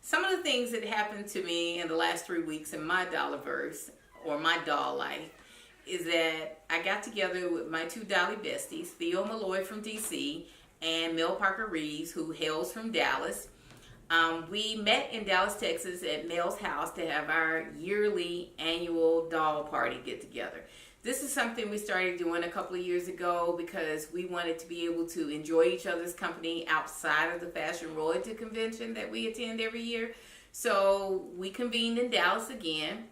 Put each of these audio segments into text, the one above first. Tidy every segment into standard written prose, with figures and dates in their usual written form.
Some of the things that happened to me in the last 3 weeks in my Dolliverse or my doll life is that I got together with my two Dolly besties, Theo Malloy from DC and Mel Parker Reeves, who hails from Dallas. We met in Dallas, Texas at Mel's house to have our yearly annual doll party get together. This is something we started doing a couple of years ago because we wanted to be able to enjoy each other's company outside of the Fashion Royalty Convention that we attend every year. So we convened in Dallas again,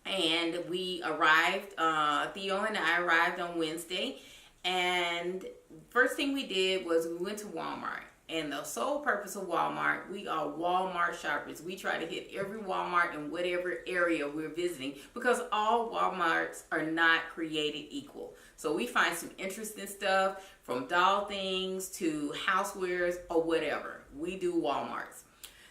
and we arrived, Theo and I arrived on Wednesday, and first thing we did was we went to Walmart. And the sole purpose of Walmart, we are Walmart shoppers. We try to hit every Walmart in whatever area we're visiting because all Walmarts are not created equal. So we find some interesting stuff from doll things to housewares or whatever. We do Walmarts.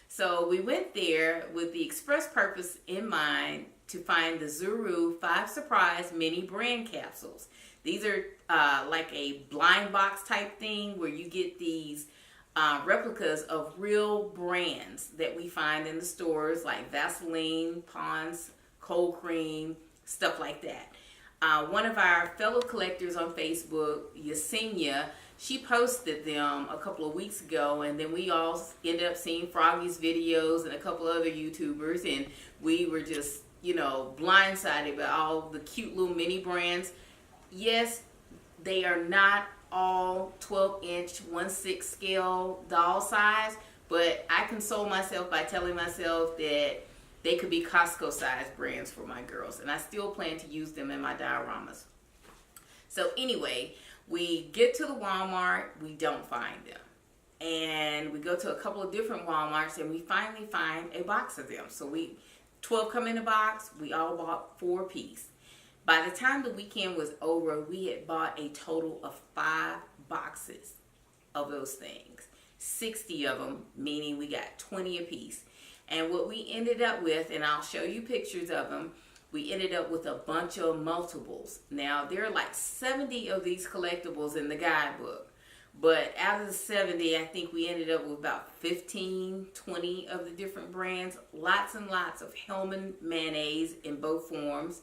So we went there with the express purpose in mind to find the Zuru 5 Surprise Mini Brand Capsules. These are like a blind box type thing where you get these replicas of real brands that we find in the stores like Vaseline, Pond's, Cold Cream, stuff like that. One of our fellow collectors on Facebook, Yesenia, she posted them a couple of weeks ago, and then we all ended up seeing Froggy's videos and a couple other YouTubers, and we were just, blindsided by all the cute little mini brands. Yes, they are not all 12-inch 1/6 scale doll size, but I console myself by telling myself that they could be Costco sized brands for my girls, and I still plan to use them in my dioramas. So anyway, we get to the Walmart, we don't find them, and we go to a couple of different Walmarts, and we finally find a box of them. So 12 come in a box, we all bought 4 apiece. By the time the weekend was over, we had bought a total of 5 boxes of those things. 60 of them, meaning we got 20 apiece. And what we ended up with, and I'll show you pictures of them, we ended up with a bunch of multiples. Now, there are like 70 of these collectibles in the guidebook. But out of the 70, I think we ended up with about 15, 20 of the different brands. Lots and lots of Hellman mayonnaise in both forms.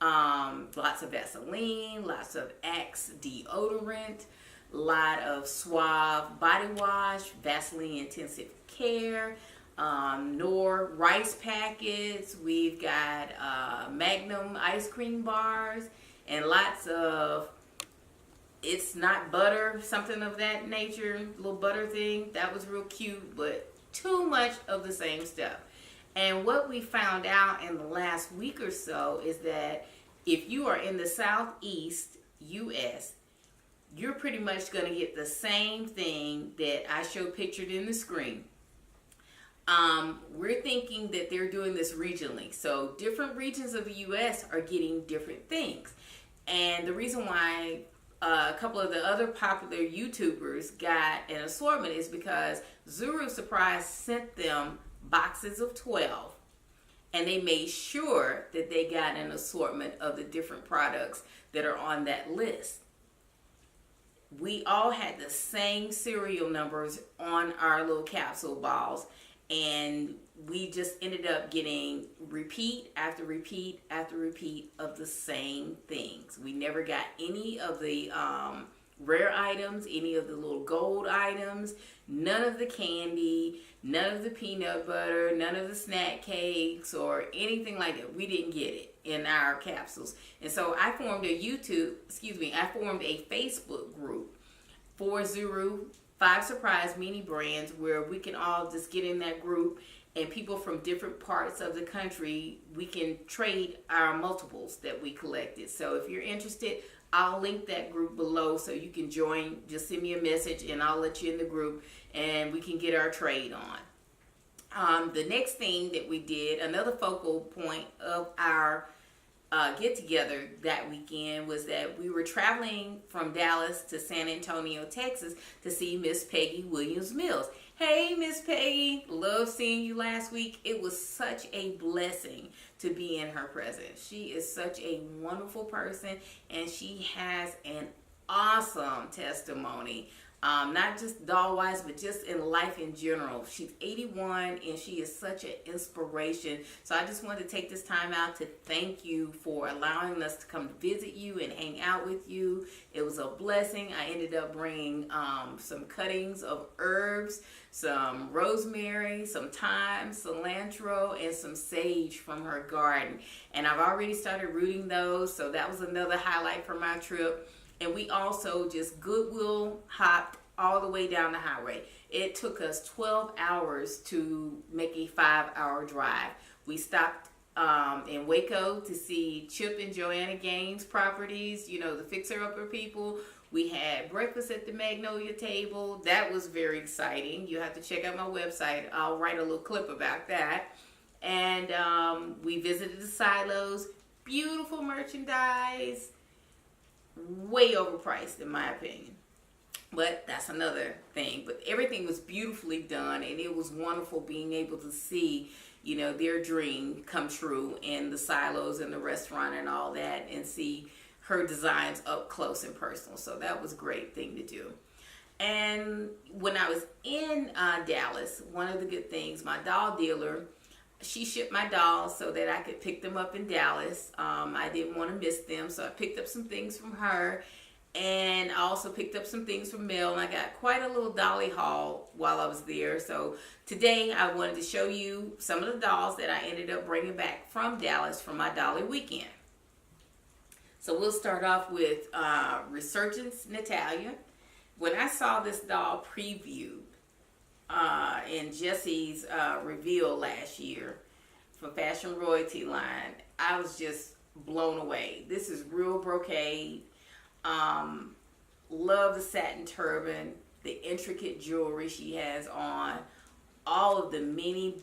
Lots of Vaseline, lots of Axe deodorant, lot of Suave body wash, Vaseline intensive care, Knorr rice packets. We've got Magnum ice cream bars, and lots of It's Not Butter, something of that nature, little butter thing. That was real cute, but too much of the same stuff. And what we found out in the last week or so is that if you are in the Southeast U.S., you're pretty much going to get the same thing that I showed pictured in the screen. We're thinking that they're doing this regionally. So different regions of the U.S. are getting different things. And the reason why a couple of the other popular YouTubers got an assortment is because Zuru Surprise sent them boxes of 12, and they made sure that they got an assortment of the different products that are on that list. We all had the same serial numbers on our little capsule balls, and we just ended up getting repeat after repeat after repeat of the same things. We never got any of the rare items, any of the little gold items, none of the candy, none of the peanut butter, none of the snack cakes or anything like that. We didn't get it in our capsules. And so I formed a Facebook group for Zuru 5 Surprise Mini Brands, where we can all just get in that group, and people from different parts of the country, we can trade our multiples that we collected. So if you're interested, I'll link that group below so you can join. Just send me a message and I'll let you in the group and we can get our trade on. The next thing that we did, another focal point of our get together that weekend, was that we were traveling from Dallas to San Antonio, Texas to see Miss Peggy Williams Mills. Hey, Miss Peggy, love seeing you last week. It was such a blessing to be in her presence. She is such a wonderful person, and she has an awesome testimony Not just doll-wise, but just in life in general. She's 81 and she is such an inspiration. So I just wanted to take this time out to thank you for allowing us to come visit you and hang out with you. It was a blessing. I ended up bringing some cuttings of herbs, some rosemary, some thyme, cilantro, and some sage from her garden. And I've already started rooting those, so that was another highlight for my trip. And we also just Goodwill hopped all the way down the highway. It took us 12 hours to make a 5-hour drive. We stopped in Waco to see Chip and Joanna Gaines properties, you know, the fixer-upper people. We had breakfast at the Magnolia table. That was very exciting. You have to check out my website. I'll write a little clip about that. And we visited the silos. Beautiful merchandise. Way overpriced in my opinion, but that's another thing. But everything was beautifully done, and it was wonderful being able to see, you know, their dream come true in the silos and the restaurant and all that, and see her designs up close and personal. So that was a great thing to do. And when I was in Dallas, one of the good things, my doll dealer, she shipped my dolls so that I could pick them up in Dallas. I didn't want to miss them, so I picked up some things from her. And I also picked up some things from Mel. And I got quite a little Dolly haul while I was there. So today I wanted to show you some of the dolls that I ended up bringing back from Dallas for my Dolly weekend. So we'll start off with Resurgence Natalia. When I saw this doll preview in Jesse's reveal last year for Fashion Royalty line, I was just blown away. This is real brocade. Love the satin turban, the intricate jewelry she has on, all of the mini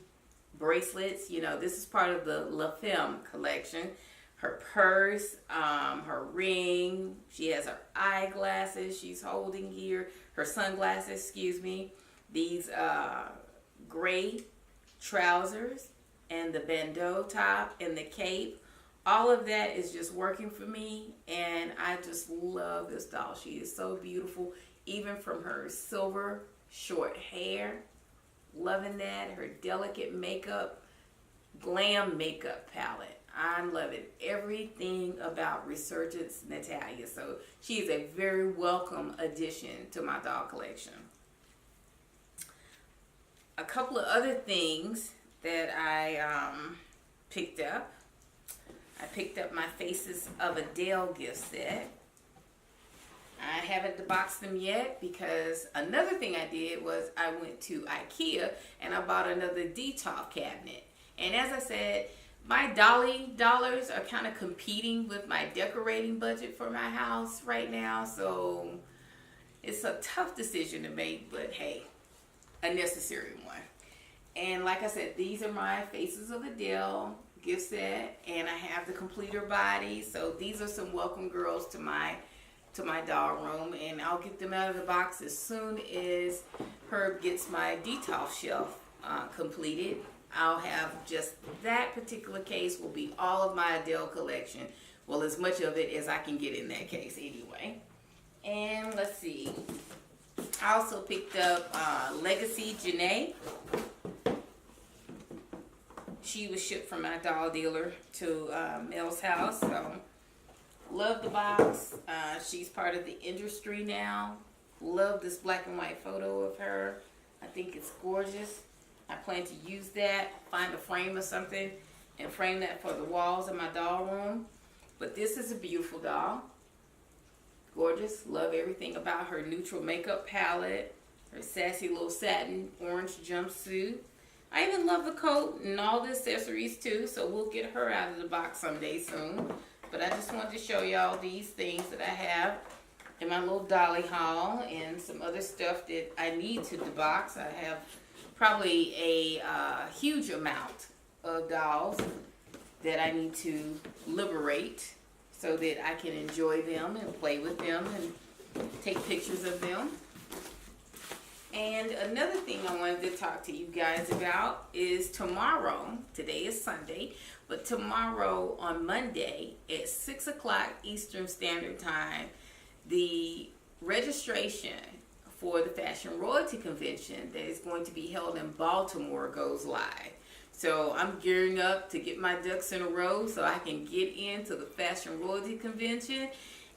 bracelets. You know, this is part of the La Femme collection. Her purse, her ring, she has her eyeglasses she's holding here, her sunglasses, excuse me. These gray trousers and the bandeau top and the cape, all of that is just working for me, and I just love this doll. She is so beautiful, even from her silver short hair. Loving that. Her delicate makeup, glam makeup palette. I'm loving everything about Resurgence Natalia. So she is a very welcome addition to my doll collection. A couple of other things that I picked up. I picked up my Faces of Adele gift set. I haven't deboxed them yet because another thing I did was I went to IKEA and I bought another Detolf cabinet. And as I said, my Dolly dollars are kind of competing with my decorating budget for my house right now. So it's a tough decision to make, but hey, a necessary one. And like I said, these are my Faces of Adele gift set, and I have the completer body. So these are some welcome girls to my doll room, and I'll get them out of the box as soon as Herb gets my Detolf shelf completed. I'll have just that particular case will be all of my Adele collection. Well, as much of it as I can get in that case anyway. And let's see. I also picked up Legacy Janae. She was shipped from my doll dealer to Mel's house. So love the box. She's part of the industry now. Love this black and white photo of her. I think it's gorgeous. I plan to use that, find a frame or something, and frame that for the walls of my doll room. But this is a beautiful doll. Gorgeous. Love everything about her neutral makeup palette, her sassy little satin orange jumpsuit. I even love the coat and all the accessories too, so we'll get her out of the box someday soon. But I just wanted to show y'all these things that I have in my little Dolly haul and some other stuff that I need to debox. I have probably a huge amount of dolls that I need to liberate so that I can enjoy them and play with them and take pictures of them. And another thing I wanted to talk to you guys about is tomorrow. Today is Sunday, but tomorrow on Monday at 6 o'clock Eastern Standard Time, the registration for the Fashion Royalty Convention that is going to be held in Baltimore goes live. So I'm gearing up to get my ducks in a row so I can get into the Fashion Royalty Convention.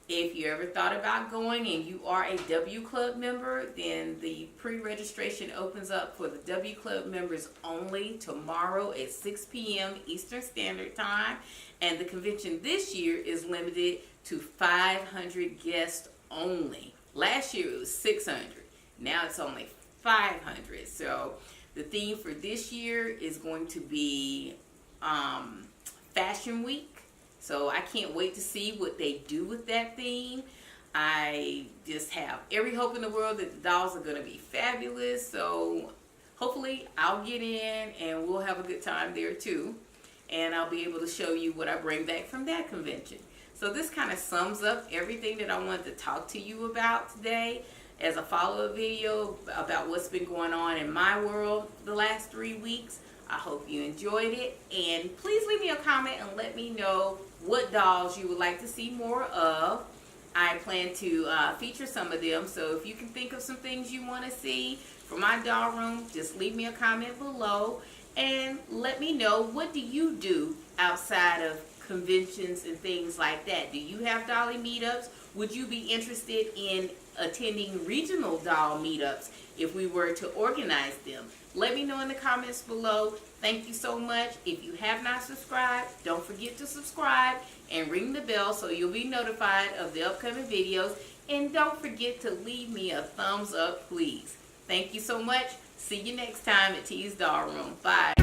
If you ever thought about going and you are a W Club member, then the pre-registration opens up for the W Club members only tomorrow at 6 p.m. Eastern Standard Time. And the convention this year is limited to 500 guests only. Last year it was 600. Now it's only 500. So the theme for this year is going to be Fashion Week. So I can't wait to see what they do with that theme. I just have every hope in the world that the dolls are going to be fabulous. So hopefully I'll get in and we'll have a good time there too. And I'll be able to show you what I bring back from that convention. So this kind of sums up everything that I wanted to talk to you about today as a follow-up video about what's been going on in my world the last 3 weeks. I hope you enjoyed it, and please leave me a comment and let me know what dolls you would like to see more of. I plan to feature some of them, so if you can think of some things you want to see for my doll room, just leave me a comment below and let me know, what do you do outside of conventions and things like that? Do you have dolly meetups? Would you be interested in attending regional doll meetups if we were to organize them? Let me know in the comments below. Thank you so much. If you have not subscribed, don't forget to subscribe and ring the bell so you'll be notified of the upcoming videos. And don't forget to leave me a thumbs up, please. Thank you so much. See you next time at TeesDollroom. Bye.